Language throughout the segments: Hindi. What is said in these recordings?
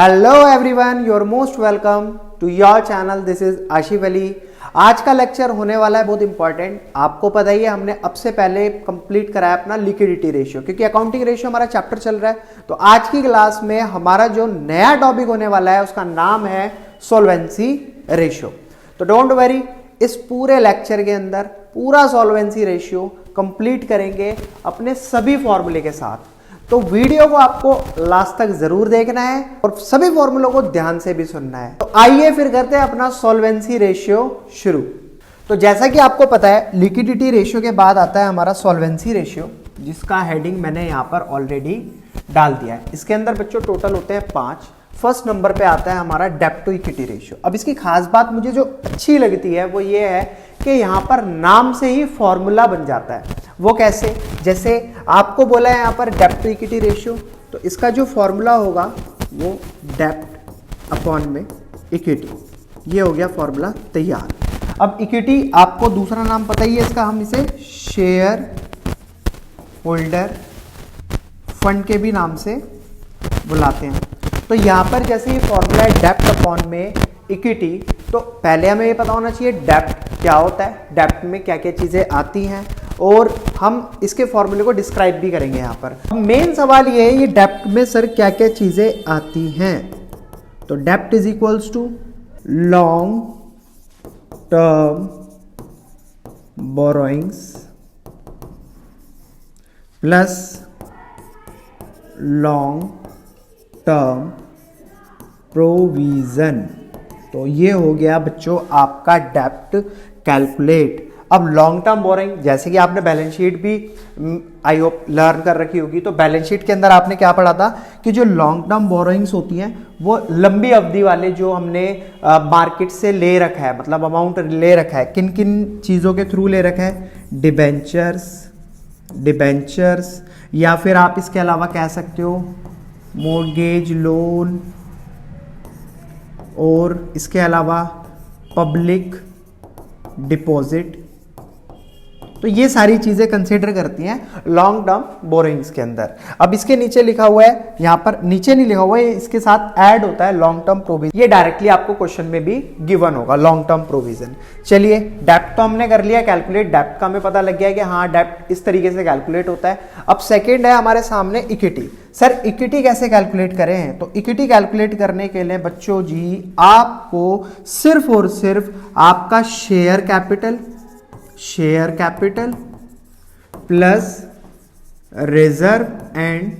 Hello everyone, your most welcome to your channel. This is Ashif Ali. आज का लेक्चर होने वाला है बहुत इंपॉर्टेंट। आपको पता ही है, हमने अब से पहले कंप्लीट कराया अपना लिक्विडिटी रेशियो, क्योंकि अकाउंटिंग रेशियो हमारा चैप्टर चल रहा है। तो आज की क्लास में हमारा जो नया टॉपिक होने वाला है उसका नाम है सॉल्वेंसी रेशियो। तो डोंट वरी, इस पूरे लेक्चर के अंदर पूरा सॉल्वेंसी रेशियो कंप्लीट करेंगे अपने सभी फॉर्मूले के साथ। तो वीडियो को आपको लास्ट तक जरूर देखना है और सभी फॉर्मूलों को ध्यान से भी सुनना है। तो आइए फिर करते हैं अपना सॉल्वेंसी रेशियो शुरू। तो जैसा कि आपको पता है, लिक्विडिटी रेशियो के बाद आता है हमारा सॉल्वेंसी रेशियो, जिसका हेडिंग मैंने यहां पर ऑलरेडी डाल दिया है। इसके अंदर बच्चों टोटल होते हैं 5। फर्स्ट नंबर पे आता है हमारा डेब्ट टू इक्विटी रेशियो। अब इसकी खास बात मुझे जो अच्छी लगती है वो ये है कि यहाँ पर नाम से ही फॉर्मूला बन जाता है। वो कैसे? जैसे आपको बोला है यहाँ पर डेब्ट टू इक्विटी रेशियो, तो इसका जो फॉर्मूला होगा वो डेब्ट अपॉन में इक्विटी, ये हो गया फॉर्मूला तैयार। अब इक्विटी आपको दूसरा नाम पता ही है इसका, हम इसे शेयर होल्डर फंड के भी नाम से बुलाते हैं। तो यहाँ पर जैसे ये फॉर्मूला है डेब्ट अपॉन में इक्विटी, तो पहले हमें ये पता होना चाहिए डेब्ट क्या होता है, डेब्ट में क्या क्या चीज़ें आती हैं, और हम इसके फॉर्मूले को डिस्क्राइब भी करेंगे यहाँ पर। अब मेन सवाल ये है, ये डेब्ट में सर क्या क्या चीज़ें आती हैं। तो डेब्ट is equals to long term borrowings plus long term provision. तो ये हो गया बच्चों आपका डेब्ट कैलकुलेट। अब लॉन्ग टर्म बोरिंग, जैसे कि आपने बैलेंस शीट भी आई होप लर्न कर रखी होगी, तो बैलेंस शीट के अंदर आपने क्या पढ़ा था कि जो लॉन्ग टर्म बोरोइंग्स होती हैं वो लंबी अवधि वाले जो हमने मार्केट से ले रखा है, मतलब अमाउंट ले रखा है, किन किन चीज़ों के थ्रू ले रखा है, डिबेंचर्स, या फिर आप इसके अलावा कह सकते हो मॉर्गेज लोन, और इसके अलावा पब्लिक डिपॉजिट। तो ये सारी चीजें कंसीडर करती हैं लॉन्ग टर्म बोरोइंग्स के अंदर। अब इसके नीचे लिखा हुआ है, यहाँ पर नीचे नहीं लिखा हुआ है, इसके साथ ऐड होता है लॉन्ग टर्म प्रोविजन। ये डायरेक्टली आपको क्वेश्चन में भी गिवन होगा, लॉन्ग टर्म प्रोविजन। चलिए, डेब्ट तो हमने कर लिया कैलकुलेट, डेब्ट का हमें पता लग गया कि हाँ डेब्ट इस तरीके से कैलकुलेट होता है। अब सेकेंड है हमारे सामने इक्विटी। सर इक्विटी कैसे कैलकुलेट करें? तो इक्विटी कैलकुलेट करने के लिए बच्चों जी आपको सिर्फ और सिर्फ आपका share capital plus reserve and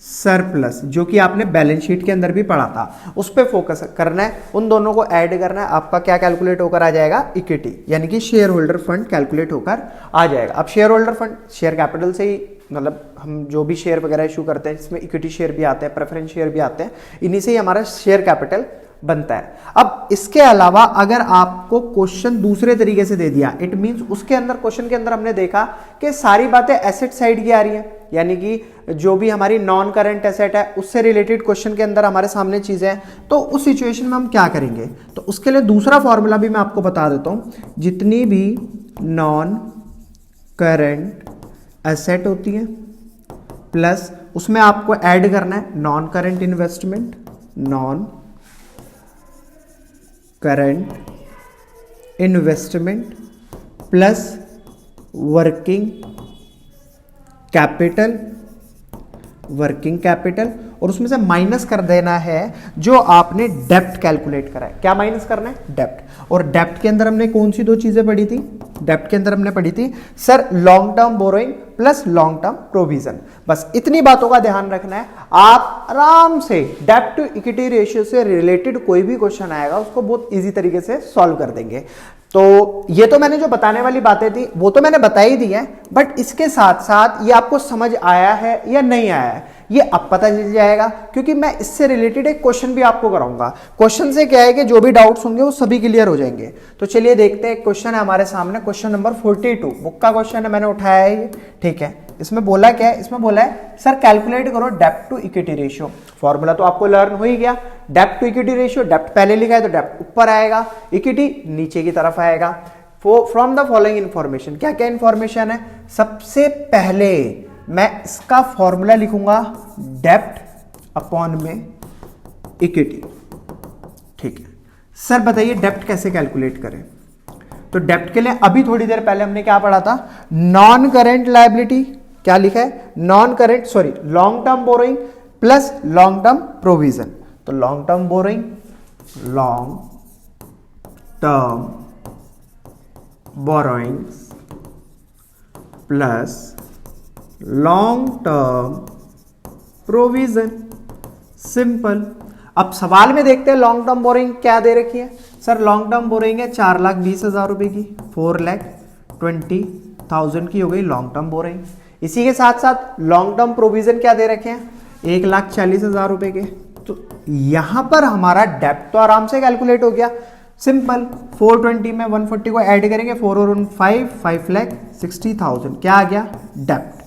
surplus, जो कि आपने बैलेंस शीट के अंदर भी पढ़ा था, उस पर फोकस करना है, उन दोनों को ऐड करना है। आपका क्या कैलकुलेट होकर आ जाएगा? इक्विटी, यानी कि शेयर होल्डर फंड कैलकुलेट होकर आ जाएगा। अब share holder fund share capital से ही, मतलब हम जो भी शेयर वगैरह इशू करते हैं जिसमें इक्विटी शेयर भी आते हैं, प्रेफरेंस शेयर भी आते हैं, इन्हीं से ही हमारा शेयर कैपिटल बनता है। अब इसके अलावा अगर आपको क्वेश्चन दूसरे तरीके से दे दिया, इट मींस उसके अंदर क्वेश्चन के अंदर हमने देखा कि सारी बातें एसेट साइड की आ रही है, यानी कि जो भी हमारी नॉन करंट एसेट है उससे रिलेटेड क्वेश्चन के अंदर हमारे सामने चीजें हैं, तो उस सिचुएशन में हम क्या करेंगे? तो उसके लिए दूसरा फॉर्मूला भी मैं आपको बता देता हूं। जितनी भी नॉन करंट एसेट होती है प्लस उसमें आपको ऐड करना है non current investment, non current investment plus working capital, और उसमें से माइनस कर देना है जो आपने डेब्ट कैलकुलेट करा है। क्या माइनस करना है? डेब्ट। और डेब्ट के अंदर हमने कौन सी दो चीजें पढ़ी थी? डेब्ट के अंदर हमने पढ़ी थी sir long term borrowing plus long term provision. बस इतनी बातों का ध्यान रखना है। आप आराम से डेब्ट टू इक्विटी रेशियो से रिलेटेड कोई भी क्वेश्चन आएगा उसको बहुत इजी तरीके से सॉल्व कर देंगे। तो ये तो मैंने जो बताने वाली बातें थी वो तो मैंने बता ही दी है, बट इसके साथ साथ ये आपको समझ आया है या नहीं आया है ये अब पता चल जाएगा, क्योंकि मैं इससे रिलेटेड एक क्वेश्चन भी आपको कराऊंगा। क्वेश्चन से क्या है कि जो भी डाउट्स होंगे वो सभी क्लियर हो जाएंगे। तो चलिए देखते हैं, क्वेश्चन है हमारे सामने, क्वेश्चन नंबर 42 बुक का क्वेश्चन है, मैंने उठाया है ये, ठीक है। इसमें बोला क्या है? इसमें बोला है सर कैलकुलेट करो डेब्ट टू इक्विटी रेशियो। फॉर्मूला तो आपको लर्न हो ही गया, डेब्ट टू इक्विटी रेशियो, डेब्ट पहले लिखा है तो डेब्ट ऊपर आएगा, इक्विटी नीचे की तरफ आएगा। फ्रॉम द फॉलोइंग इंफॉर्मेशन, क्या क्या इंफॉर्मेशन है? सबसे पहले मैं इसका फॉर्मूला लिखूंगा डेब्ट अपॉन में इक्विटी। ठीक है सर, बताइए डेप्ट कैसे कैलकुलेट करें? तो डेप्ट के लिए अभी थोड़ी देर पहले हमने क्या पढ़ा था? नॉन करेंट लायबिलिटी, क्या लिखा है? Long term borrowing plus long term provision. तो long term borrowing, long term borrowings plus long term provision, simple. अब सवाल में देखते हैं लॉन्ग टर्म बोरिंग क्या दे रखी है। सर लॉन्ग टर्म बोरिंग है 4,20,000 रुपए की, 4,20,000 की हो गई लॉन्ग टर्म बोरिंग। इसी के साथ साथ लॉन्ग टर्म प्रोविजन क्या दे रखे हैं? 1,40,000 रुपए के। तो यहां पर हमारा डेप्ट तो आराम से कैलकुलेट हो गया, सिंपल। 420 में 140 को ऐड करेंगे, 4 और 5,60,000 क्या आ गया? डेप्ट।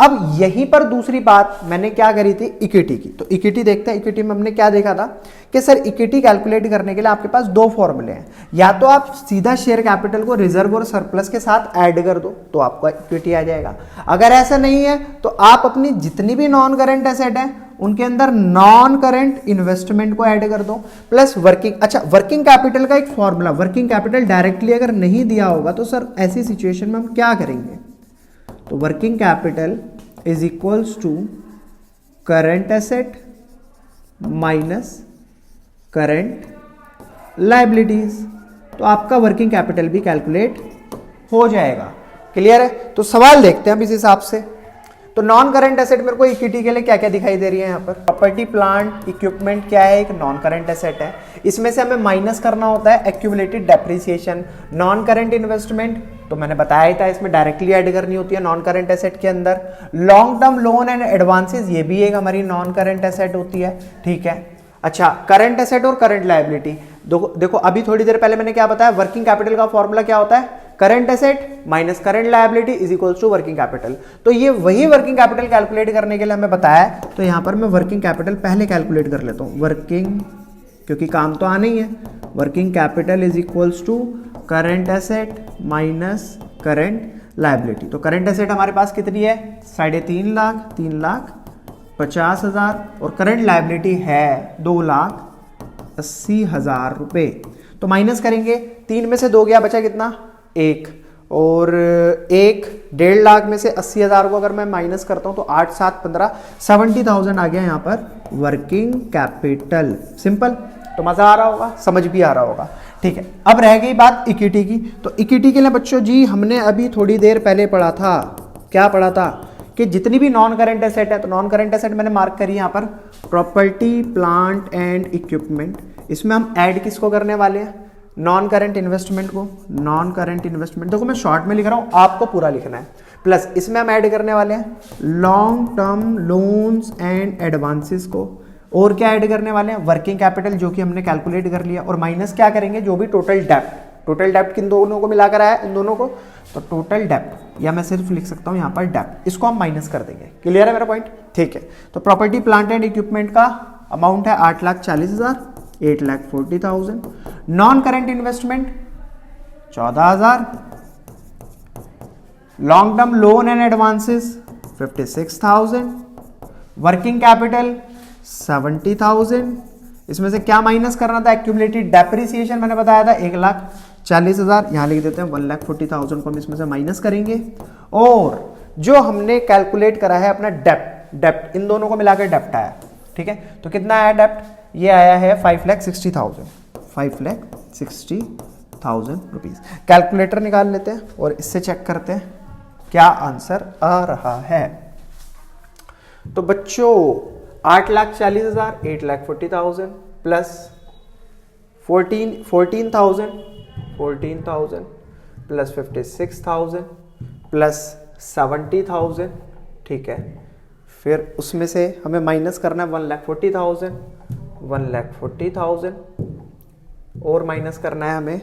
अब यहीं पर दूसरी बात मैंने क्या करी थी? इक्विटी की। तो इक्विटी देखते हैं। इक्विटी में हमने क्या देखा था कि सर इक्विटी कैलकुलेट करने के लिए आपके पास दो फॉर्मूले हैं। या तो आप सीधा शेयर कैपिटल को रिजर्व और सरप्लस के साथ ऐड कर दो तो आपका इक्विटी आ जाएगा। अगर ऐसा नहीं है तो आप अपनी जितनी भी नॉन करेंट एसेट है उनके अंदर नॉन करेंट इन्वेस्टमेंट को ऐड कर दो प्लस वर्किंग। अच्छा, वर्किंग कैपिटल का एक फॉर्मूला, वर्किंग कैपिटल डायरेक्टली अगर नहीं दिया होगा तो सर ऐसी सिचुएशन में हम क्या करेंगे? तो working capital is equals to current asset minus current liabilities. तो आपका वर्किंग कैपिटल भी कैलकुलेट हो जाएगा। क्लियर है? तो सवाल देखते हैं अब इस हिसाब से। तो नॉन करंट एसेट मेरे को इक्विटी के लिए क्या क्या दिखाई दे रही है यहाँ पर? प्रॉपर्टी प्लांट इक्विपमेंट क्या है? एक नॉन करंट एसेट है। इसमें से हमें माइनस करना होता है accumulated depreciation. Non current investment तो मैंने बताया ही था, इसमें डायरेक्टली ऐड करनी होती है नॉन करंट एसेट के अंदर। Long term loan and advances, ये भी एक हमारी नॉन करंट एसेट होती है। ठीक है। अच्छा, करंट एसेट और करंट लायबिलिटी देखो अभी थोड़ी देर पहले मैंने क्या बताया? वर्किंग कैपिटल का फॉर्मूला क्या होता है? Current asset minus current liability is equals to working capital. तो ये वही वर्किंग कैपिटल कैलकुलेट करने के लिए हमें बताया है। तो यहां पर मैं वर्किंग कैपिटल पहले कैलकुलेट कर लेता हूं। वर्किंग, क्योंकि काम तो आना ही है, working capital is equals to current asset minus current liability. तो करंट एसेट हमारे पास कितनी है? 3.5 लाख, 3,50,000 और करंट लायबिलिटी है 2,80,000 रुपए। तो माइनस करेंगे, 3 में से 2 गया, बचा कितना? 1। और 1.5 लाख में से 80,000 को अगर मैं माइनस करता हूं तो 8, 7, 15, 70,000 आ गया यहां पर वर्किंग कैपिटल। सिंपल। तो मजा आ रहा होगा, समझ भी आ रहा होगा। ठीक है, अब रह गई बात इक्विटी की। तो इक्विटी के लिए बच्चों जी हमने अभी थोड़ी देर पहले पढ़ा था, क्या पढ़ा था? कि जितनी भी नॉन करंट एसेट है, तो नॉन करंट एसेट मैंने मार्क करी यहां पर प्रॉपर्टी प्लांट एंड इक्विपमेंट। इसमें हम ऐड किसको करने वाले हैं? नॉन करंट इन्वेस्टमेंट को। नॉन करंट इन्वेस्टमेंट देखो मैं शॉर्ट में लिख रहा हूं, आपको पूरा लिखना है। प्लस इसमें हम ऐड करने वाले हैं long term loans and advances को। और क्या ऐड करने वाले हैं? वर्किंग कैपिटल, जो कि हमने कैलकुलेट कर लिया। और माइनस क्या करेंगे? जो भी टोटल डेप्ट, टोटल डेप्ट किन दोनों को मिलाकर आया? इन दोनों को। तो टोटल डेप्ट, या मैं सिर्फ लिख सकता हूं यहां पर डेप्ट, इसको हम माइनस कर देंगे। क्लियर है मेरा पॉइंट? ठीक है। तो प्रॉपर्टी प्लांट एंड इक्विपमेंट का अमाउंट है 8,40,000, 8,40,000। Non current investment 14,000। Long term loan and advances 56,000। Working capital 70,000। इसमें से क्या माइनस करना था? एक्यूमुलेटेड डेप्रिसिएशन मैंने बताया था 1,40,000। यहां लिख देते हैं 1,40,000 को हम इसमें से माइनस करेंगे। और जो हमने कैलकुलेट करा है अपना डेप्ट, इन दोनों को मिलाकर डेप्ट आया। ठीक है, तो कितना आया डेप्ट? ये आया है 5,60,000, 5,60,000 रुपीज। कैलकुलेटर निकाल लेते हैं और इससे चेक करते हैं क्या आंसर आ रहा है। तो बच्चों 8,40,000, 8,40,000 प्लस 14,000 प्लस 56,000 प्लस 70,000। ठीक है, फिर उसमें से हमें माइनस करना है 1,40,000 और माइनस करना है हमें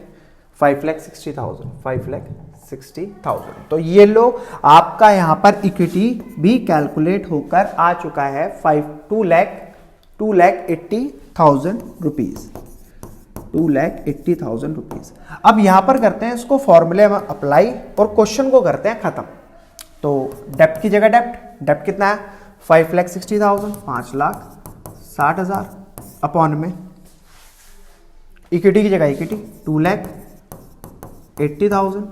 5,60,000। तो ये लो आपका यहां पर इक्विटी भी कैलकुलेट होकर आ चुका है 2,80,000 रुपीज। 2,80,000 रुपीज। अब यहां पर करते हैं इसको फॉर्मूले में अप्लाई और क्वेश्चन को करते हैं खत्म। तो डेप्ट की जगह डेप्ट कितना है? 5,60,000, 5,60,000 अपॉन में इक्विटी की जगह इक्विटी 2,80,000,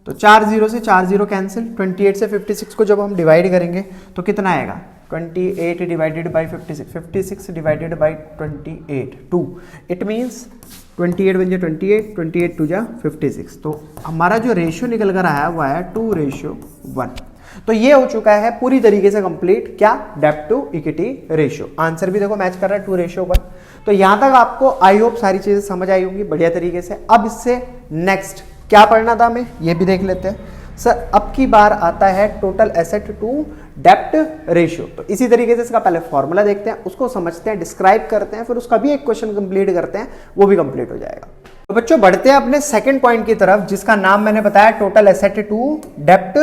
तो 4 जीरो से 4 जीरो कैंसिल, 28 से 56 को जब हम डिवाइड करेंगे तो कितना आएगा 28 divided by 56, 56 divided by 28 2, it means 28 बन जाए 28, 28 टू जा 56, तो हमारा जो रेशियो निकल कर आया वो आया 2:1। तो ये हो चुका है पूरी तरीके से कंप्लीट क्या, डेब्ट टू इक्विटी रेशियो। आंसर भी देखो मैच कर रहा है 2:1। तो यहां तक आपको आई होप सारी चीजें समझ आई होंगी बढ़िया तरीके से। अब इससे नेक्स्ट क्या पढ़ना था हमें ये भी देख लेते हैं। सर अब की बार आता है टोटल एसेट टू डेब्ट रेशियो। तो इसी तरीके से इसका पहले फॉर्मूला देखते हैं, उसको समझते हैं, डिस्क्राइब करते हैं, फिर उसका भी एक क्वेश्चन कंप्लीट करते हैं, वो भी कंप्लीट हो जाएगा। तो बच्चों बढ़ते हैं अपने सेकंड पॉइंट की तरफ, जिसका नाम मैंने बताया टोटल एसेट टू डेब्ट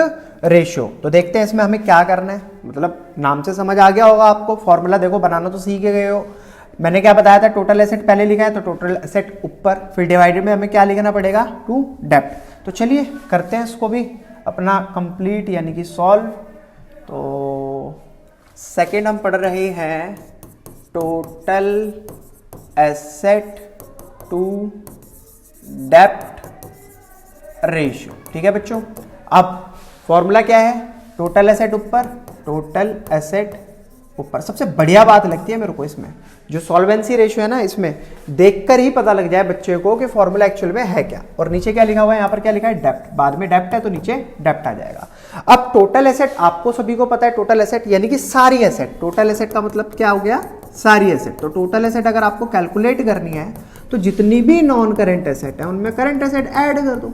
रेशियो। तो देखते हैं इसमें हमें क्या करना है, मतलब नाम से समझ आ गया होगा आपको, फॉर्मूला देखो बनाना तो सीख गए हो। मैंने क्या बताया था, टोटल एसेट पहले लिखा है तो टोटल एसेट ऊपर, फिर डिवाइडेड में हमें क्या लिखना पड़ेगा टू डेब्ट। तो चलिए करते हैं इसको भी अपना कंप्लीट यानी कि सॉल्व। तो सेकेंड हम पढ़ रहे हैं टोटल एसेट टू डेब्ट रेशियो। ठीक है बच्चों, अब फॉर्मूला क्या है, टोटल एसेट ऊपर, टोटल एसेट ऊपर। सबसे बढ़िया बात लगती है मेरे को इसमें जो सॉल्वेंसी रेशियो है ना, इसमें देखकर ही पता लग जाए बच्चे को कि फॉर्मूला एक्चुअल में है क्या। और नीचे क्या लिखा हुआ है, यहाँ पर क्या लिखा है डेब्ट, बाद में डेब्ट है तो नीचे डेब्ट आ जाएगा। अब टोटल एसेट आपको सभी को पता है, टोटल एसेट यानी कि सारी एसेट। टोटल एसेट का मतलब क्या हो गया, सारी एसेट। तो टोटल एसेट अगर आपको कैलकुलेट करनी है तो जितनी भी नॉन करेंट एसेट है उनमें करंट एसेट ऐड कर दो,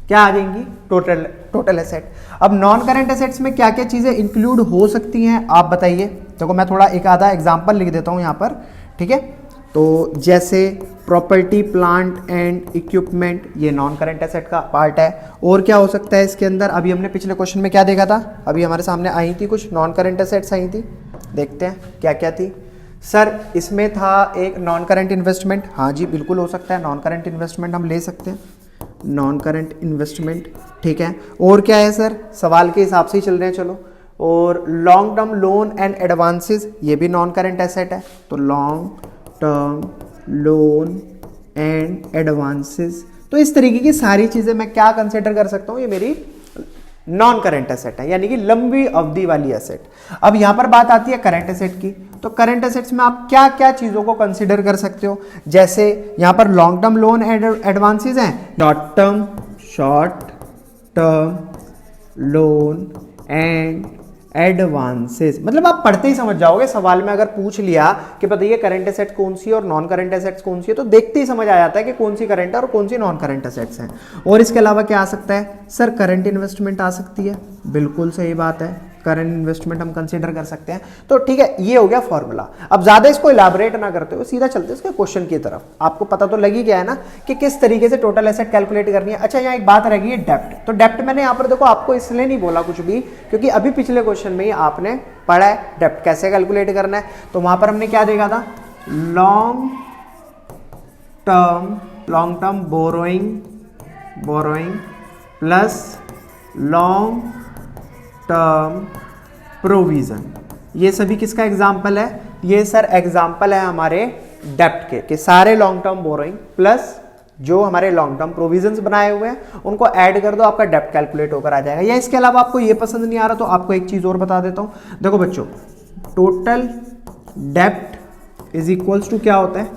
क्या आ जाएंगी टोटल एसेट। अब नॉन करंट एसेट्स में क्या क्या चीजें इंक्लूड हो सकती हैं आप बताइए। देखो मैं थोड़ा एक आधा एग्जांपल लिख देता हूं यहां पर, ठीक है। तो जैसे प्रॉपर्टी प्लांट एंड इक्विपमेंट, ये नॉन करंट एसेट का पार्ट है। और क्या हो सकता है इसके अंदर, अभी हमने पिछले क्वेश्चन में क्या देखा था, अभी हमारे सामने आई थी कुछ नॉन करंट एसेट्स आई थी, देखते हैं क्या क्या थी। सर इसमें था एक नॉन करंट इन्वेस्टमेंट, हाँ जी बिल्कुल हो सकता है, नॉन करंट इन्वेस्टमेंट हम ले सकते हैं, नॉन करंट इन्वेस्टमेंट, ठीक है। और क्या है सर, सवाल के हिसाब से ही चल रहे हैं चलो। और long term loan and advances, ये भी नॉन करंट एसेट है, तो long term loan and advances. तो इस तरीके की सारी चीजें मैं क्या कंसिडर कर सकता हूं, ये मेरी नॉन करंट एसेट है, यानी कि लंबी अवधि वाली एसेट। अब यहां पर बात आती है करंट एसेट की, तो करंट एसेट्स में आप क्या क्या चीजों को कंसिडर कर सकते हो। जैसे यहां पर लॉन्ग टर्म लोन एडवांसेस हैं, short term loan and advances, मतलब आप पढ़ते ही समझ जाओगे। सवाल में अगर पूछ लिया कि बताइए करंट एसेट कौन सी है और नॉन करंट एसेट्स कौन सी है, तो देखते ही समझ आ जाता है कि कौन सी करंट है और कौन सी नॉन करंट एसेट्स हैं। और इसके अलावा क्या आ सकता है सर, करंट इन्वेस्टमेंट आ सकती है, बिल्कुल सही बात है, करंट इन्वेस्टमेंट हम कंसीडर कर सकते हैं। तो ठीक है, ये हो गया फॉर्मूला। अब ज्यादा इसको इलाबोरेट ना करते हुए सीधा चलते हैं इसके क्वेश्चन की तरफ। आपको पता तो लग ही गया है ना कि किस तरीके से टोटल एसेट कैलकुलेट करनी है। अच्छा यहाँ एक बात रह गई है डेब्ट। तो डेब्ट मैंने यहाँ पर देखो आपको इसलिए नहीं बोला कुछ भी, क्योंकि अभी पिछले क्वेश्चन में ही आपने पढ़ा है डेब्ट कैसे कैलकुलेट करना है। तो वहां पर हमने क्या देखा था, long term borrowing plus long term provision. ये सभी किसका एग्जाम्पल है, ये सर एग्जाम्पल है हमारे डेब्ट के, कि सारे लॉन्ग टर्म बोरोइंग प्लस जो हमारे लॉन्ग टर्म प्रोविजंस बनाए हुए हैं उनको ऐड कर दो, आपका डेब्ट कैलकुलेट होकर आ जाएगा। या इसके अलावा आपको ये पसंद नहीं आ रहा तो आपको एक चीज और बता देता हूं। देखो बच्चों, टोटल डेब्ट इज इक्वल्स टू क्या होता है,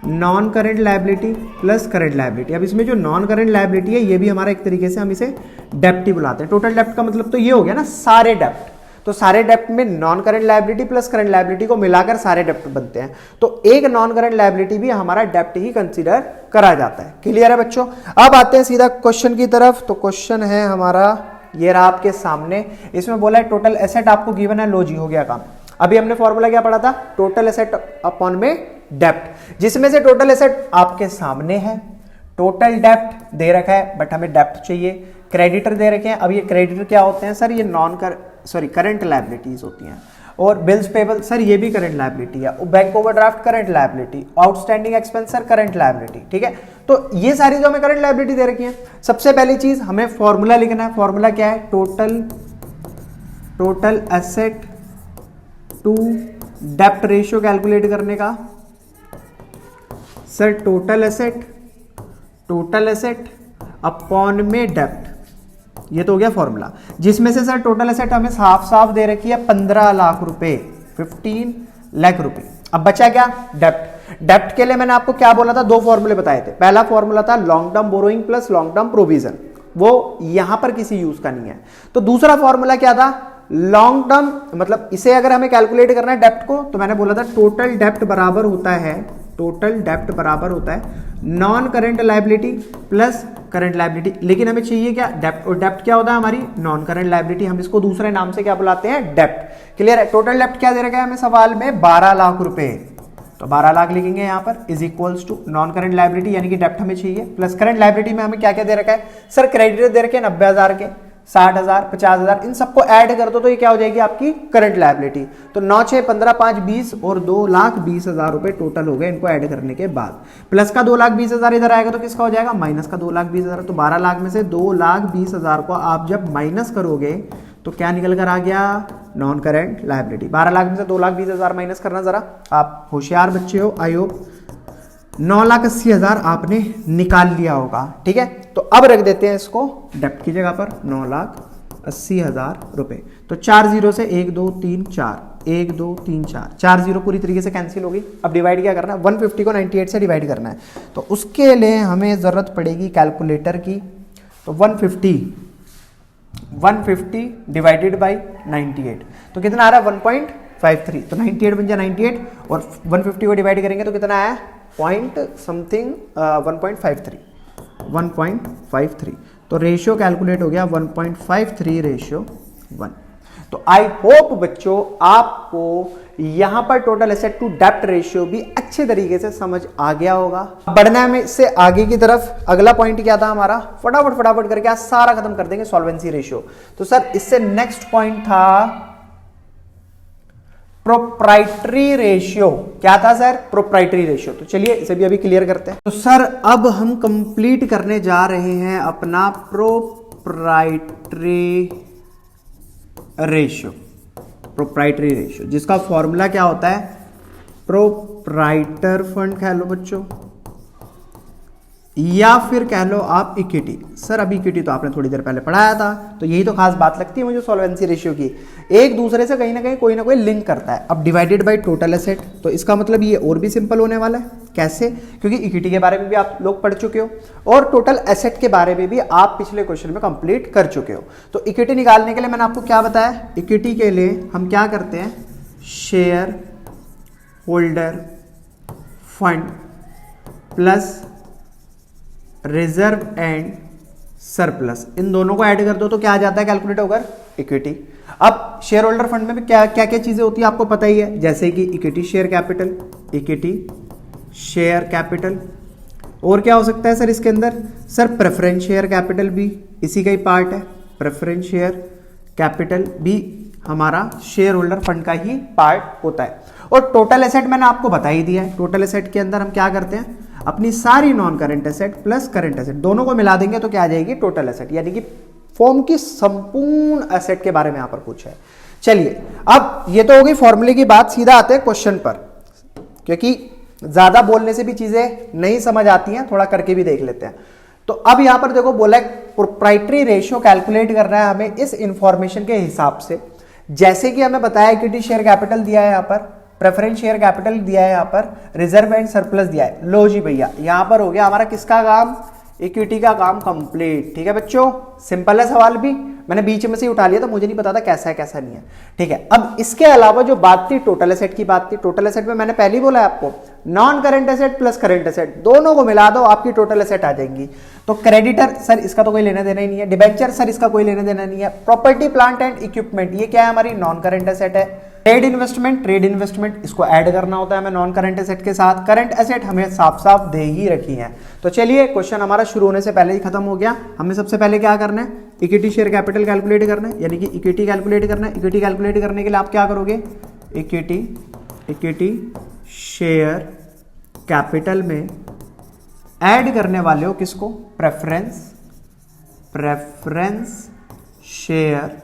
non current liability plus current liability. अब इसमें जो नॉन करेंट लायबिलिटी है ये भी हमारा एक तरीके से हम इसे डेब्ट ही बुलाते हैं। टोटल डेब्ट का मतलब तो ये हो गया ना सारे डेब्ट, तो सारे डेब्ट में non current liability plus current liability को मिलाकर सारे डेब्ट बनते हैं। तो एक नॉन करेंट लायबिलिटी भी हमारा डेब्ट ही कंसीडर करा जाता है। क्लियर है बच्चों। अब आते हैं सीधा क्वेश्चन की तरफ। तो क्वेश्चन है हमारा ये रहा आपके सामने, इसमें बोला है टोटल एसेट आपको गिवन है, लो जी हो गया काम। अभी हमने फॉर्मूला क्या पढ़ा था, टोटल एसेट अपॉन में डेब्ट, जिसमें से टोटल एसेट आपके सामने है, टोटल डेब्ट दे रखा है बट हमें डेब्ट चाहिए, क्रेडिटर दे रखे हैं। अब ये क्रेडिटर क्या होते हैं सर, ये करंट लायबिलिटीज होती हैं। और बिल्स पेबल सर ये भी करंट लायबिलिटी है, bank overdraft current liability, outstanding expense sir current liability, ठीक है। तो ये सारी जो हमें करंट लायबिलिटी दे रखी है, सबसे पहली चीज हमें फॉर्मूला लिखना है। फॉर्मूला क्या है, टोटल एसेट टू डेब्ट रेशियो कैलकुलेट करने का। सर टोटल एसेट अपॉन में डेप्ट, ये तो हो गया फॉर्मूला, जिसमें से सर टोटल एसेट हमें साफ दे रखी है 15 लाख रुपए, 15 लाख रुपए। अब बचा क्या? डेप्ट के लिए मैंने आपको क्या बोला था? दो फॉर्मूले बताए थे। पहला फॉर्मूला था long term borrowing plus long term provision, वो यहां पर किसी यूज का नहीं है। तो दूसरा फॉर्मूला क्या था? लॉन्ग टर्म, मतलब इसे अगर हमें कैलकुलेट करना है डेप्ट को, तो मैंने बोला था टोटल डेप्ट बराबर होता है non current liability plus current liability. लेकिन हमें चाहिए क्या? डेप्ट, और डेप्ट क्या होता है? हमारी नॉन करंट लायबिलिटी। हम इसको दूसरे नाम से क्या बुलाते हैं? डेप्ट। क्लियर है? टोटल डेप्ट क्या दे रखा है हमें सवाल में? 12 लाख रुपए। तो 12 लाख लिखेंगे यहां पर, is equals to non current liability यानी कि डेप्ट हमें चाहिए, प्लस करंट लायबिलिटी में हमें क्या क्या दे रखा है? सर क्रेडिटर दे रखे हैं 90,000 के, 60,000, 50,000, इन सबको ऐड कर दो तो ये क्या हो जाएगी आपकी करंट लायबिलिटी। तो 9, 6, 15, 5, 20 और 2,20,000 रुपए टोटल हो गए इनको ऐड करने के बाद। प्लस का 2,20,000 इधर आएगा तो किसका हो जाएगा? माइनस का 2,20,000। तो 12 लाख में से 2,20,000 को आप जब माइनस करोगे तो क्या निकल कर आ गया? Non current liability. 12 लाख में से 2,20,000 माइनस करना, जरा आप होशियार बच्चे हो, आई होप 9,80,000 आपने निकाल लिया होगा। ठीक है, तो अब रख देते हैं इसको डेप्ट की जगह पर 9,80,000 रुपए। तो 4 जीरो से 1 2 3 4, 1 2 3 4, 4 जीरो पूरी तरीके से कैंसिल होगी। अब डिवाइड क्या करना है? 150 को 98 से डिवाइड करना है। तो उसके लिए हमें जरूरत पड़ेगी कैलकुलेटर की। तो 150 डिवाइडेड बाई 98 तो कितना आ रहा है? 1.53। तो 98 बन जाए 98 और 150 को डिवाइड करेंगे तो कितना आया? Point something 1.53। तो रेशियो कैलकुलेट हो गया 1.53:1। तो आई होप बच्चों आपको यहां पर टोटल एसेट टू डेप्ट रेशियो भी अच्छे तरीके से समझ आ गया होगा। बढ़ना में से आगे की तरफ, अगला पॉइंट क्या था हमारा? फटाफट करके आज सारा खत्म कर देंगे, सॉल्वेंसी रेशियो। तो सर इससे नेक्स्ट पॉइंट था प्रोप्राइटरी रेशियो। क्या था सर? Proprietary ratio. तो चलिए इसे भी अभी क्लियर करते हैं। तो सर अब हम कंप्लीट करने जा रहे हैं अपना प्रोप्राइटरी रेशियो, जिसका फॉर्मूला क्या होता है? प्रोप्राइटर फंड कह लो बच्चों, या फिर कह लो आप इक्विटी। सर अभी इक्विटी तो आपने थोड़ी देर पहले पढ़ाया था, तो यही तो खास बात लगती है मुझे सॉल्वेंसी रेशियो की, एक दूसरे से कहीं ना कहीं कोई ना कोई लिंक करता है। अब डिवाइडेड बाय टोटल एसेट, तो इसका मतलब ये और भी सिंपल होने वाला है। कैसे? क्योंकि इक्विटी के बारे में भी आप लोग पढ़ चुके हो और टोटल एसेट के बारे में भी आप पिछले क्वेश्चन में कंप्लीट कर चुके हो। तो इक्विटी निकालने के लिए मैंने आपको क्या बताया? इक्विटी के लिए हम क्या करते हैं? Shareholder fund plus reserve and surplus, इन दोनों को ऐड कर दो तो क्या आ जाता है कैलकुलेट होकर? इक्विटी। अब शेयर होल्डर फंड में भी क्या क्या चीजें होती है आपको पता ही है, जैसे कि इक्विटी शेयर कैपिटल, और क्या हो सकता है सर इसके अंदर? सर प्रेफरेंस शेयर कैपिटल भी इसी का ही पार्ट है। प्रेफरेंस शेयर कैपिटल भी हमारा शेयर होल्डर फंड का ही पार्ट होता है। और टोटल एसेट मैंने आपको बता ही दिया है। टोटल एसेट के अंदर हम क्या करते हैं? अपनी सारी non current asset plus current asset दोनों को मिला देंगे तो क्या आ जाएगी? टोटल एसेट, यानी कि फॉर्म की संपूर्ण एसेट के बारे में यहां पर पूछा है। चलिए अब ये तो हो गई फॉर्मूले की बात, सीधा आते हैं क्वेश्चन पर, क्योंकि ज्यादा बोलने से भी चीजें नहीं समझ आती हैं, थोड़ा करके भी देख लेते हैं। तो अब यहां पर देखो बोला है प्रोप्राइटरी रेशियो कैलकुलेट करना है हमें इस इंफॉर्मेशन के हिसाब से, जैसे कि हमें बताया इक्विटी शेयर कैपिटल दिया है, यहां पर प्रेफरेंस शेयर कैपिटल दिया है, यहां पर रिजर्व एंड सरप्लस दिया है। लो जी भैया, यहां पर हो गया हमारा किसका काम? इक्विटी का काम कंप्लीट। ठीक है बच्चों, सिंपल है सवाल भी, मैंने बीच में से उठा लिया था, मुझे नहीं पता था कैसा है कैसा नहीं है। ठीक है, अब इसके अलावा जो बात थी टोटल एसेट की बात थी। टोटल एसेट में मैंने पहले ही बोला है आपको, non current asset plus current asset दोनों को मिला दो आपकी टोटल एसेट आ जाएंगी। तो क्रेडिटर सर इसका तो कोई लेना देना ही नहीं है, डिबेंचर सर इसका कोई लेना देना नहीं है, प्रॉपर्टी प्लांट एंड इक्विपमेंट ये क्या है? हमारी नॉन करंट एसेट है। ट्रेड इन्वेस्टमेंट इसको ऐड करना होता है हमें नॉन करंट एसेट के साथ। करंट एसेट हमें साफ साफ दे ही रखी है। तो चलिए क्वेश्चन हमारा शुरू होने से पहले ही खत्म हो गया। हमें सबसे पहले क्या करना है? इक्विटी शेयर कैपिटल कैलकुलेट करना है, यानी कि इक्विटी कैलकुलेट करना है। इक्विटी कैलकुलेट करने के लिए आप क्या करोगे? इक्विटी शेयर कैपिटल में ऐड करने वाले हो किसको? प्रेफरेंस शेयर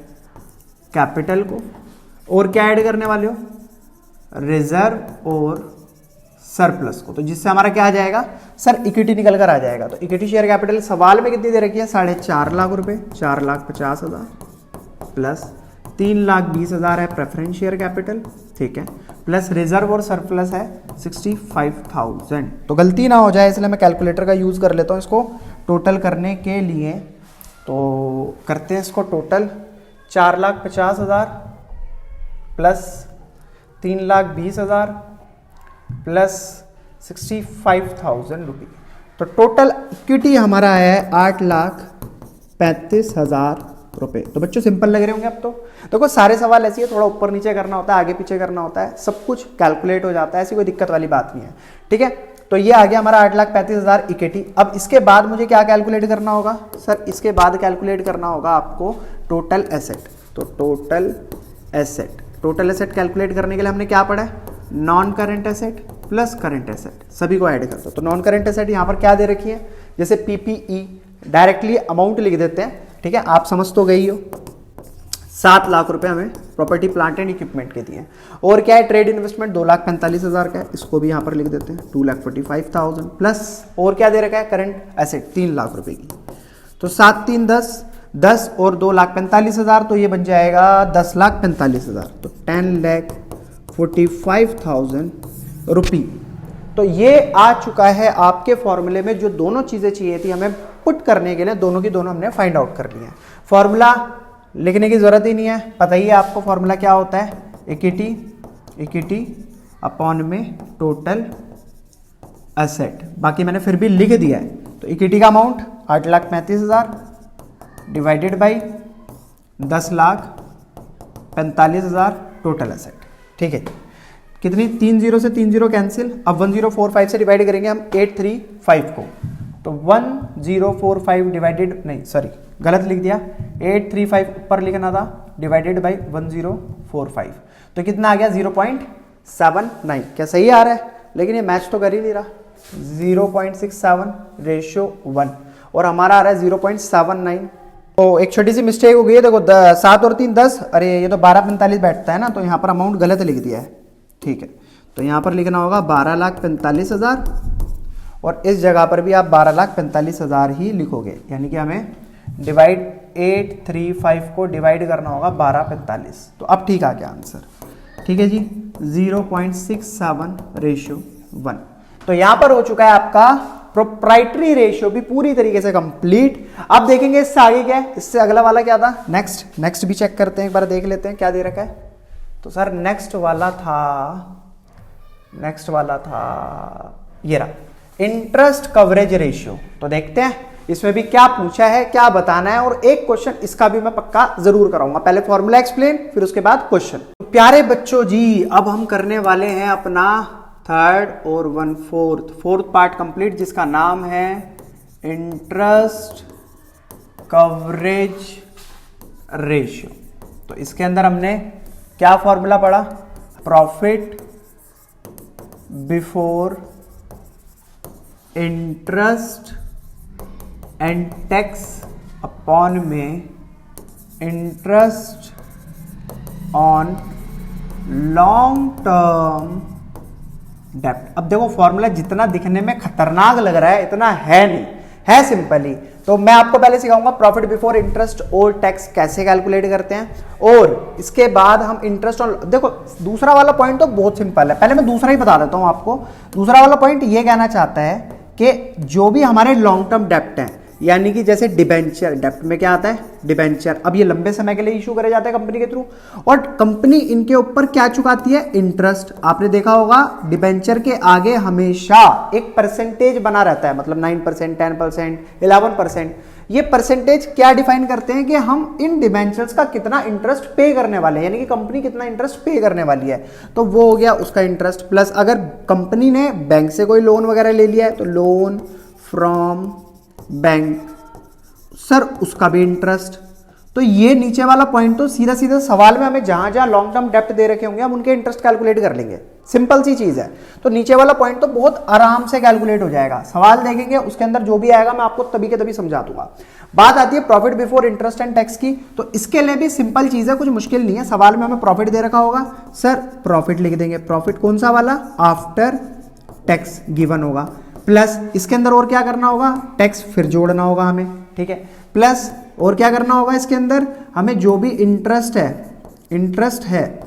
कैपिटल को। और क्या ऐड करने वाले हो? रिजर्व और सरप्लस को, तो जिससे हमारा क्या आ जाएगा सर, इक्विटी निकल कर आ जाएगा। तो इक्विटी शेयर कैपिटल सवाल में कितनी दे रखी है, 4.5 लाख रुपए, 4,50,000 प्लस 3,20,000 है प्रेफरेंस शेयर कैपिटल, ठीक है, प्लस रिजर्व और सरप्लस है 65,000। तो गलती ना हो जाए इसलिए मैं कैलकुलेटर का यूज कर लेता हूँ इसको टोटल करने के लिए। तो करते हैं इसको टोटल, 4,50,000 प्लस 3,20,000 प्लस 65,000 रुपये, तो टोटल इक्विटी हमारा है 8,35,000 रुपये। तो बच्चों सिंपल लग रहे होंगे अब तो। देखो सारे सवाल ऐसे ही है, थोड़ा ऊपर नीचे करना होता है, आगे पीछे करना होता है, सब कुछ कैलकुलेट हो जाता है, ऐसी कोई दिक्कत वाली बात नहीं है, ठीक है। तो ये आ गया हमारा 8,35,000 इक्विटी। अब इसके बाद मुझे क्या कैलकुलेट करना होगा सर, इसके बाद कैलकुलेट करना होगा आपको टोटल एसेट। तो टोटल एसेट कैलकुलेट करने के लिए हमने क्या पढ़ा है, non current asset plus current asset, सभी को ऐड कर दो। तो नॉन करंट एसेट यहाँ पर क्या दे रखी है, जैसे पीपीई, डायरेक्टली अमाउंट लिख देते हैं, ठीक है, आप समझ तो गई हो। 7 लाख रुपए हमें प्रॉपर्टी प्लांट एंड इक्विपमेंट के दिए। और क्या है, ट्रेड इन्वेस्टमेंट 2,45,000 का है, इसको भी यहाँ पर लिख देते हैं 2,45,000 प्लस और क्या दे रखा है, करंट एसेट 3 लाख रुपए की। तो 7 3 10 और 2,45,000, तो ये बन जाएगा 10,45,000, तो 10,45,000 रुपये। तो ये आ चुका है आपके फॉर्मूले में, जो दोनों चीजें चाहिए थी हमें पुट करने के लिए, दोनों की दोनों हमने फाइंड आउट कर लिया है। फॉर्मूला लिखने की जरूरत ही नहीं है, पता ही है आपको फॉर्मूला क्या होता है, इक्विटी अपॉन में टोटल एसेट, बाकी मैंने फिर भी लिख दिया है। तो इक्विटी का amount 8,35,000 divided by 10,45,000 total asset, ठीक है। कितनी, 3 0 से 3 0 कैंसिल, अब 1045 से डिवाइड करेंगे हम 835 को, तो 1045 डिवाइडेड, नहीं सॉरी गलत लिख दिया, 835 ऊपर लिखना था, डिवाइडेड बाई 1045, तो कितना आ गया 0.79। क्या सही आ रहा है, लेकिन ये मैच तो कर ही नहीं रहा, 0.67:1 और हमारा आ रहा है 0.79। तो एक छोटी सी मिस्टेक हो गई है, देखो 7 और 3 10, अरे ये तो 12,45 बैठता है ना, तो यहाँ पर अमाउंट गलत लिख दिया है, ठीक है। तो यहाँ पर लिखना होगा 12,45,000 और इस जगह पर भी आप 12,45,000 ही लिखोगे, यानी कि हमें डिवाइड 835 को डिवाइड करना होगा 12,45, तो अब ठीक आ गया आंसर, ठीक है जी, 0.67:1। तो यहां पर हो चुका है आपका प्रोप्राइटरी रेशियो भी पूरी तरीके से कंप्लीट। अब देखेंगे इससे आगे क्या है, इससे अगला वाला क्या था, नेक्स्ट भी चेक करते हैं, एक बार देख लेते हैं क्या दे रखा है। तो सर नेक्स्ट वाला था ये रहा, इंटरेस्ट कवरेज रेशियो। तो देखते हैं इसमें भी क्या पूछा है, क्या बताना है, और एक क्वेश्चन इसका भी मैं पक्का जरूर कराऊंगा। पहले फॉर्मूला एक्सप्लेन, फिर उसके बाद क्वेश्चन। तो प्यारे बच्चों जी, अब हम करने वाले हैं अपना 3rd और 1/4 पार्ट कंप्लीट, जिसका नाम है इंटरेस्ट कवरेज रेशियो। तो इसके अंदर हमने क्या फॉर्मूला पढ़ा, profit before interest and tax upon में इंटरेस्ट ऑन लॉन्ग टर्म डेप्ट। अब देखो फॉर्मूला जितना दिखने में खतरनाक लग रहा है इतना है नहीं, है सिंपल ही। तो मैं आपको पहले सिखाऊंगा प्रॉफिट बिफोर इंटरेस्ट और टैक्स कैसे कैलकुलेट करते हैं, और इसके बाद हम इंटरेस्ट ऑन, देखो दूसरा वाला पॉइंट तो बहुत सिंपल है, पहले मैं दूसरा ही बता देता हूं आपको। दूसरा वाला पॉइंट ये कहना चाहता है कि जो भी हमारे लॉन्ग टर्म डेप्ट है, यानी कि जैसे डिबेंचर, डेप्ट में क्या आता है, डिबेंचर, अब ये लंबे समय के लिए इशू करे जाते हैं कंपनी के थ्रू, और कंपनी इनके ऊपर क्या चुकाती है, इंटरेस्ट। आपने देखा होगा डिबेंचर के आगे हमेशा एक परसेंटेज बना रहता है, मतलब 9%, 10%, 11%। ये परसेंटेज क्या डिफाइन करते हैं कि हम इन डिबेंचर्स का कितना इंटरेस्ट पे करने वाले हैं, यानी कि कंपनी कितना इंटरेस्ट पे करने वाली है। तो वो हो गया उसका इंटरेस्ट, प्लस अगर कंपनी ने बैंक से कोई लोन वगैरह ले लिया है तो लोन फ्रॉम बैंक, सर उसका भी इंटरेस्ट। तो ये नीचे वाला पॉइंट तो सीधा सीधा सवाल में हमें जहां जहां लॉन्ग टर्म डेप्ट दे रखे होंगे हम उनके इंटरेस्ट कैलकुलेट कर लेंगे, सिंपल सी चीज है। तो नीचे वाला पॉइंट तो बहुत आराम से कैलकुलेट हो जाएगा, सवाल देखेंगे उसके अंदर जो भी आएगा मैं आपको तभी के तभी समझा दूंगा। बात आती है profit before interest and tax की, तो इसके लिए भी सिंपल चीज है, कुछ मुश्किल नहीं है। सवाल में हमें प्रॉफिट दे रखा होगा, सर प्रॉफिट लिख देंगे, प्रॉफिट कौन सा वाला, आफ्टर टैक्स गिवन होगा, प्लस इसके अंदर और क्या करना होगा, टैक्स फिर जोड़ना होगा हमें, ठीक है। प्लस और क्या करना होगा इसके अंदर, हमें जो भी इंटरेस्ट है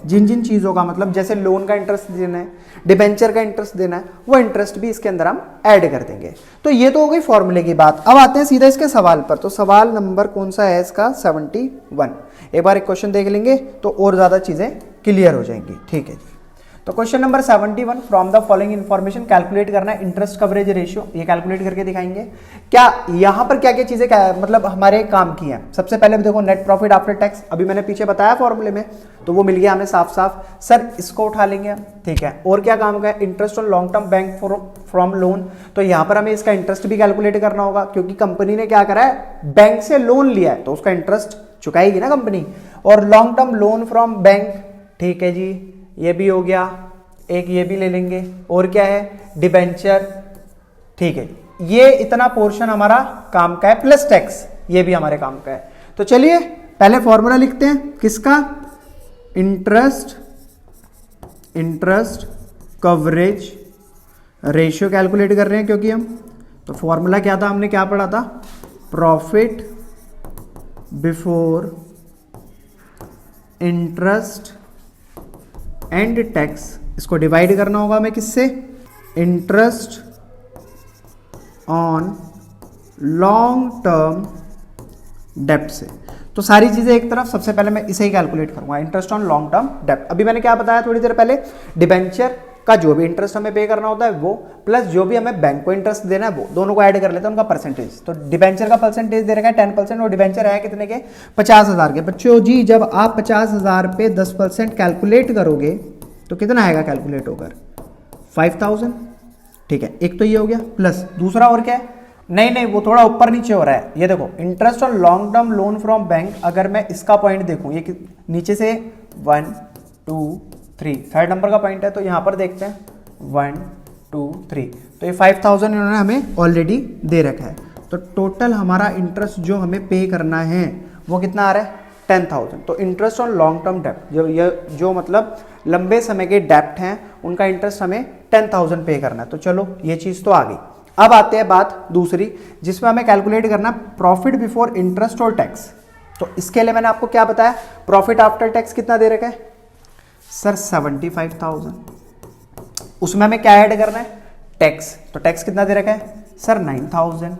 जिन जिन चीज़ों का, मतलब जैसे लोन का इंटरेस्ट देना है, डिबेंचर का इंटरेस्ट देना है, वो इंटरेस्ट भी इसके अंदर हम ऐड कर देंगे। तो ये तो हो गई फॉर्मूले की बात। अब आते हैं सीधा इसके सवाल पर। तो सवाल नंबर कौन सा है इसका, 71। एक बार एक क्वेश्चन देख लेंगे तो और ज़्यादा चीज़ें क्लियर हो जाएंगी, ठीक है जी। तो question number 71, from the following information calculate करना है इंटरेस्ट कवरेज रेशियो। ये कैलकुलेट करके दिखाएंगे। क्या यहाँ पर क्या क्या चीजें मतलब हमारे काम की हैं। सबसे पहले देखो नेट प्रॉफिट आफ्टर टैक्स, अभी मैंने पीछे बताया फॉर्मूले में, तो वो मिल गया हमें साफ साफ। सर इसको उठा लेंगे हम, ठीक है। और क्या काम का है, interest on long term bank from loan, तो यहाँ पर हमें इसका इंटरेस्ट भी कैलकुलेट करना होगा, क्योंकि कंपनी ने क्या करा है, बैंक से लोन लिया है, तो उसका इंटरेस्ट चुकाएगी ना कंपनी। और long term loan from bank, ठीक है जी, ये भी हो गया। एक ये भी ले लेंगे। और क्या है, डिबेंचर, ठीक है। ये इतना पोर्शन हमारा काम का है, प्लस टैक्स ये भी हमारे काम का है। तो चलिए पहले फॉर्मूला लिखते हैं किसका, इंटरेस्ट कवरेज रेशियो कैलकुलेट कर रहे हैं क्योंकि हम। तो फॉर्मूला क्या था, हमने क्या पढ़ा था, profit before interest and tax. इसको डिवाइड करना होगा हमें किससे, इंटरेस्ट ऑन लॉन्ग टर्म डेप्ट से। तो सारी चीजें एक तरफ, सबसे पहले मैं इसे ही कैलकुलेट करूंगा, इंटरेस्ट ऑन लॉन्ग टर्म डेप्ट। अभी मैंने क्या बताया थोड़ी देर पहले, डिबेंचर का जो भी इंटरेस्ट हमें पे करना होता है वो, प्लस जो भी हमें बैंक को इंटरेस्ट देना है वो, दोनों को ऐड कर लेते हैं उनका परसेंटेज। तो डिबेंचर का परसेंटेज दे रखा है 10%, और डिबेंचर है कितने के, 50,000 के। बच्चों जी जब आप 50,000 पे 10% कैलकुलेट करोगे तो कितना आएगा कैलकुलेट होकर, 5,000, ठीक है। एक तो ये हो गया, प्लस दूसरा और क्या है, नहीं वो थोड़ा ऊपर नीचे हो रहा है। ये देखो interest on long term loan from bank, अगर मैं इसका पॉइंट देखूं, ये नीचे से 1 2 3 थर्ड नंबर का पॉइंट है, तो यहां पर देखते हैं 1 2 3, तो ये 5,000 इन्होंने हमें ऑलरेडी दे रखा है। तो टोटल हमारा इंटरेस्ट जो हमें पे करना है वो कितना आ रहा है, 10,000। तो इंटरेस्ट ऑन लॉन्ग टर्म डेप्ट, जो मतलब लंबे समय के डेप्ट हैं उनका इंटरेस्ट हमें 10,000 पे करना है। तो चलो ये चीज तो आ गई। अब आते हैं बात दूसरी, जिसमें हमें कैलकुलेट करना प्रॉफिट बिफोर इंटरेस्ट और टैक्स। तो इसके लिए मैंने आपको क्या बताया, प्रॉफिट आफ्टर टैक्स कितना दे रखा है सर, 75,000। उसमें हमें क्या ऐड करना है, टैक्स। तो टैक्स कितना दे रखा है सर, 9,000,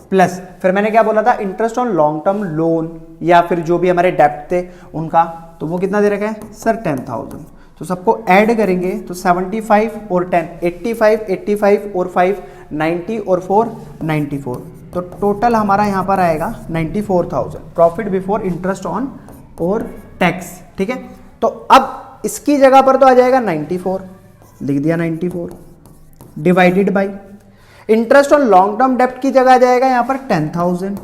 प्लस फिर मैंने क्या बोला था, interest on long term loan या फिर जो भी हमारे डेप्ट थे उनका, तो वो कितना दे रखा है सर, 10,000। तो सबको ऐड करेंगे तो 75 और 10 85 और 5 90 और 4 94। तो टोटल हमारा यहाँ पर आएगा 94,000 प्रॉफिट बिफोर इंटरेस्ट ऑन और टैक्स, ठीक है। तो अब इसकी जगह पर तो आ जाएगा 94, लिख दिया 94 divided by interest on long term डेप्ट की जगह आ जाएगा यहाँ पर 10,000,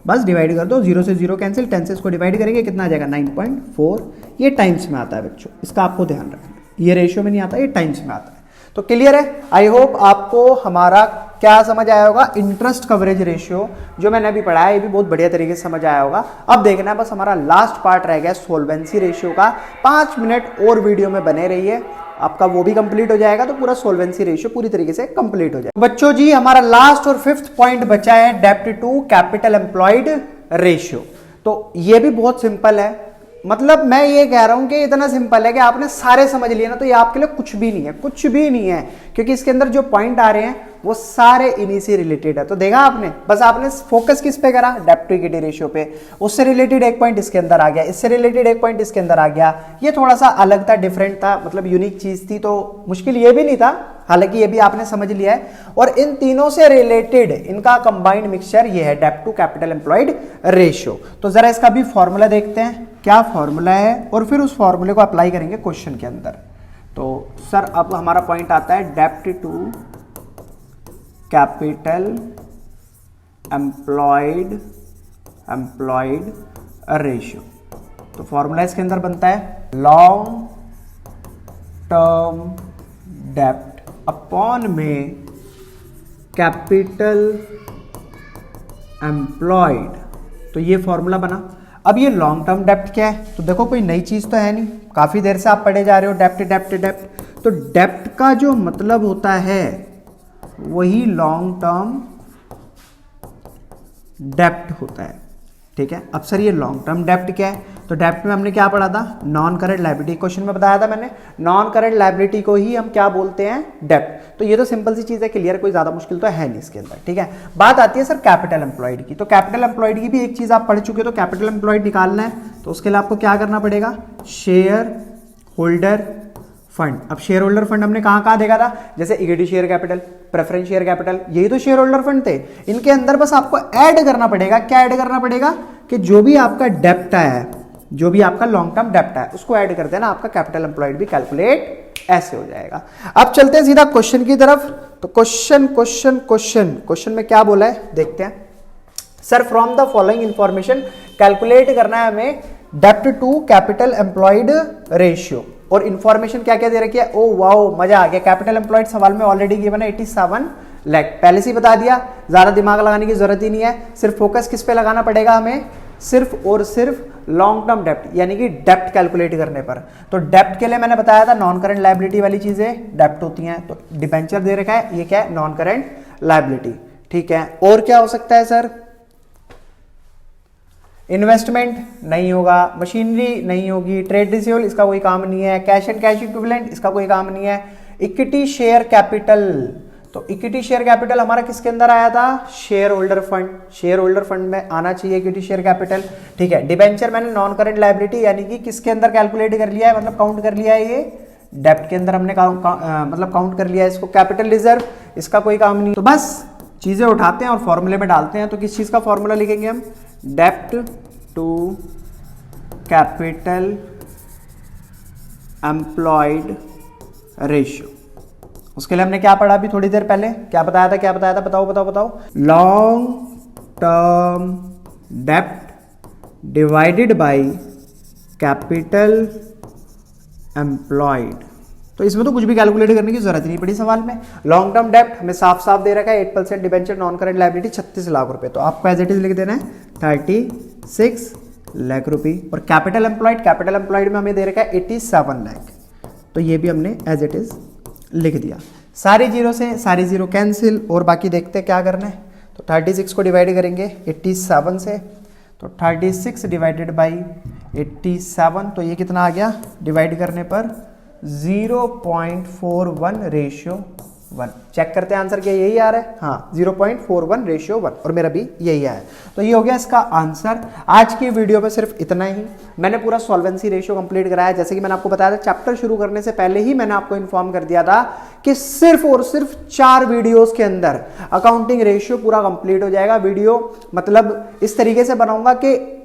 बस डिवाइड कर दो, 0 से 0 कैंसिल, 10 से इसको डिवाइड करेंगे कितना आ जाएगा 9.4। ये टाइम्स में आता है बच्चों, इसका आपको ध्यान रखना, ये रेशियो में नहीं आता, ये टाइम्स में आता है। तो क्लियर है, आई होप आपको हमारा क्या समझ आया होगा, इंटरेस्ट कवरेज रेशियो जो मैंने अभी पढ़ाया, ये भी बहुत बढ़िया तरीके से समझ आया होगा। अब देखना है बस हमारा लास्ट पार्ट रह गया सोल्वेंसी रेशियो का। 5 मिनट और वीडियो में बने रहिए, आपका वो भी कंप्लीट हो जाएगा, तो पूरा सोल्वेंसी रेशियो पूरी तरीके से कंप्लीट हो जाएगा। बच्चों जी हमारा लास्ट और 5th पॉइंट बचा है डेप्ट टू कैपिटल एम्प्लॉयड रेशियो। तो ये भी बहुत सिंपल है, मतलब मैं ये कह रहा हूं कि इतना सिंपल है कि आपने सारे समझ लिए ना, तो ये आपके लिए कुछ भी नहीं है, कुछ भी नहीं है, क्योंकि इसके अंदर जो पॉइंट आ रहे हैं वो सारे इन्हीं से रिलेटेड है। तो देखा आपने, बस आपने फोकस किस पे करा, डेप्ट टू इक्विटी रेशियो पे, उससे रिलेटेड एक पॉइंट इसके अंदर आ गया, इससे रिलेटेड एक पॉइंट इसके अंदर आ गया। ये थोड़ा सा अलग था, डिफरेंट था, मतलब यूनिक चीज थी, तो मुश्किल ये भी नहीं था, हालांकि ये भी आपने समझ लिया है। और इन तीनों से रिलेटेड इनका कंबाइंड मिक्सचर ये है डेप्ट टू कैपिटल एम्प्लॉयड रेशियो। तो जरा इसका भी फॉर्मूला देखते हैं, क्या फॉर्मूला है, और फिर उस फॉर्मूले को अप्लाई करेंगे क्वेश्चन के अंदर। तो सर अब हमारा पॉइंट आता है डेप्ट टू कैपिटल एम्प्लॉयड रेशियो। तो फॉर्मूला इसके अंदर बनता है लॉन्ग टर्म डेप्ट अपॉन में कैपिटल एम्प्लॉयड। तो ये फॉर्मूला बना। अब ये लॉन्ग टर्म डेप्ट क्या है, तो देखो कोई नई चीज तो है नहीं, काफी देर से आप पढ़े जा रहे हो डेप्ट डेप्ट डेप्ट। तो डेप्ट का जो मतलब होता है वही लॉन्ग टर्म डेप्ट होता है, ठीक है। अब सर ये लॉन्ग टर्म डेप्ट क्या है? तो डेप्ट में हमने क्या पढ़ा था? Non current liability. क्वेश्चन में बताया था मैंने, नॉन करंट लायबिलिटी को ही हम क्या बोलते हैं? डेप्ट। तो ये तो सिंपल सी चीज है, क्लियर, कोई ज्यादा मुश्किल तो है नहीं इसके अंदर, ठीक है। बात आती है सर कैपिटल एम्प्लॉयड की। तो कैपिटल एम्प्लॉयड की भी एक चीज आप पढ़ चुके हो, तो कैपिटल एम्प्लॉयड निकालना है तो उसके लिए आपको क्या करना पड़ेगा? Share holder fund. अब शेयर होल्डर फंड हमने कहां कहां देखा था? जैसे equity share capital, preference share capital, यही तो शेयर होल्डर फंड थे। इनके अंदर बस आपको ऐड करना पड़ेगा। क्या ऐड करना पड़ेगा? कि जो भी आपका डेप्ट है, जो भी आपका लॉन्ग टर्म डेप्ट है, उसको ऐड कर देना, आपका कैपिटल एम्प्लॉयड भी कैलकुलेट ऐसे हो जाएगा। अब चलते हैं सीधा क्वेश्चन की तरफ। तो क्वेश्चन में क्या बोला है देखते हैं। Sir from the following information calculate करना है हमें डेप्ट टू कैपिटल एम्प्लॉयड रेशियो। और इंफॉर्मेशन क्या क्या दे रखी है? ओ वाओ, मजा आ गया। कैपिटल एम्प्लॉयड सवाल में ऑलरेडी गिवन है 87 लाख, पहले से ही बता दिया, ज्यादा दिमाग लगाने की जरूरत ही नहीं है। सिर्फ फोकस किस पे लगाना पड़ेगा हमें? सिर्फ और सिर्फ लॉन्ग टर्म डेप्ट, यानी कि डेप्ट कैलकुलेट करने पर। तो डेप्ट के लिए मैंने बताया था नॉन करंट लायबिलिटी वाली चीजें डेप्ट होती हैं। तो डिबेंचर दे रखा है, ये क्या है? नॉन करंट लायबिलिटी, ठीक है। और क्या हो सकता है सर? इन्वेस्टमेंट नहीं होगा, मशीनरी नहीं होगी, ट्रेड रिसीवेबल इसका कोई काम नहीं है, कैश एंड कैश इक्विवेलेंट इसका कोई काम नहीं है, इक्विटी शेयर कैपिटल। तो इक्विटी शेयर कैपिटल हमारा किसके अंदर आया था? Share holder fund. Share holder fund में आना चाहिए इक्विटी शेयर कैपिटल, ठीक है। डिबेंचर मैंने नॉन करंट लायबिलिटी यानी कि किसके अंदर कैलकुलेट कर लिया है, मतलब काउंट कर लिया है, ये डेप्ट के अंदर हमने मतलब काउंट कर लिया है इसको। कैपिटल रिजर्व इसका कोई काम नहीं। तो बस चीजें उठाते हैं और फॉर्मूले में डालते हैं। तो किस चीज का फॉर्मूला लिखेंगे हम? डेप्ट टू कैपिटल एम्प्लॉयड रेशियो। उसके लिए हमने क्या पढ़ा अभी थोड़ी देर पहले? क्या बताया था? बताओ। लॉन्ग टर्म डेप्ट डिवाइडेड बाय कैपिटल एम्प्लॉयड। तो इसमें तो कुछ भी कैलकुलेट करने की जरूरत नहीं पड़ी सवाल में। लॉन्ग टर्म डेप्ट हमें साफ साफ दे रखा है 8% debenture non current liability 36 lakh रुपए। तो आपको एज इट इज लिख देना है 36 लाख रुपए। और कैपिटल एम्प्लॉयड में हमें दे रखा है 87 लाख। तो ये भी हमने एज इट इज लिख दिया। सारी जीरो से सारी जीरो कैंसिल, और बाकी देखते हैं क्या करना है। तो 36 को डिवाइड करेंगे 87 से, तो 36 डिवाइडेड बाई 87, तो ये कितना आ गया? डिवाइड करने पर 0.41 रेशियो 1। चेक करते हैं आंसर क्या यही आ रहा है? हाँ, 0.41 रेशियो 1, और मेरा भी यही आया है। तो ये हो गया इसका आंसर। आज की वीडियो में सिर्फ इतना ही। मैंने पूरा सॉल्वेंसी रेशियो कंप्लीट कराया। जैसे कि मैंने आपको बताया था, चैप्टर शुरू करने से पहले ही मैंने आपको इन्फॉर्म कर दिया था कि सिर्फ और सिर्फ 4 वीडियोस के अंदर अकाउंटिंग रेशियो पूरा कंप्लीट हो जाएगा। वीडियो मतलब इस तरीके से बनाऊंगा कि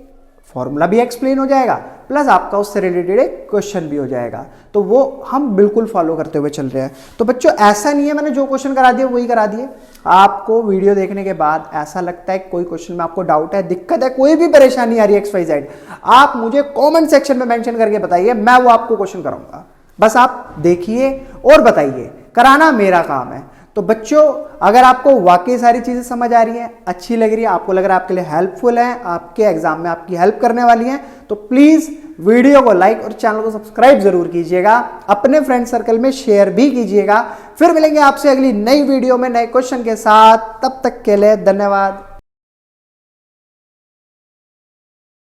फॉर्मूला भी एक्सप्लेन हो जाएगा, प्लस आपका उससे रिलेटेड एक क्वेश्चन भी हो जाएगा। तो वो हम बिल्कुल फॉलो करते हुए चल रहे हैं। तो बच्चों ऐसा नहीं है मैंने जो क्वेश्चन करा दिए वही करा दिए। आपको वीडियो देखने के बाद ऐसा लगता है कोई क्वेश्चन में आपको डाउट है, दिक्कत है, कोई भी परेशानी आ रही है XYZ, आप मुझे कमेंट सेक्शन में मेंशन करके बताइए, मैं वो आपको क्वेश्चन कराऊंगा। बस आप देखिए और बताइए, कराना मेरा काम है। तो बच्चों अगर आपको वाकई सारी चीजें समझ आ रही हैं, अच्छी लग रही है, आपको लग रहा है आपके लिए हेल्पफुल है, आपके एग्जाम में आपकी हेल्प करने वाली हैं, तो प्लीज वीडियो को लाइक और चैनल को सब्सक्राइब जरूर कीजिएगा, अपने फ्रेंड सर्कल में शेयर भी कीजिएगा। फिर मिलेंगे आपसे अगली नई वीडियो में नए क्वेश्चन के साथ। तब तक के लिए धन्यवाद।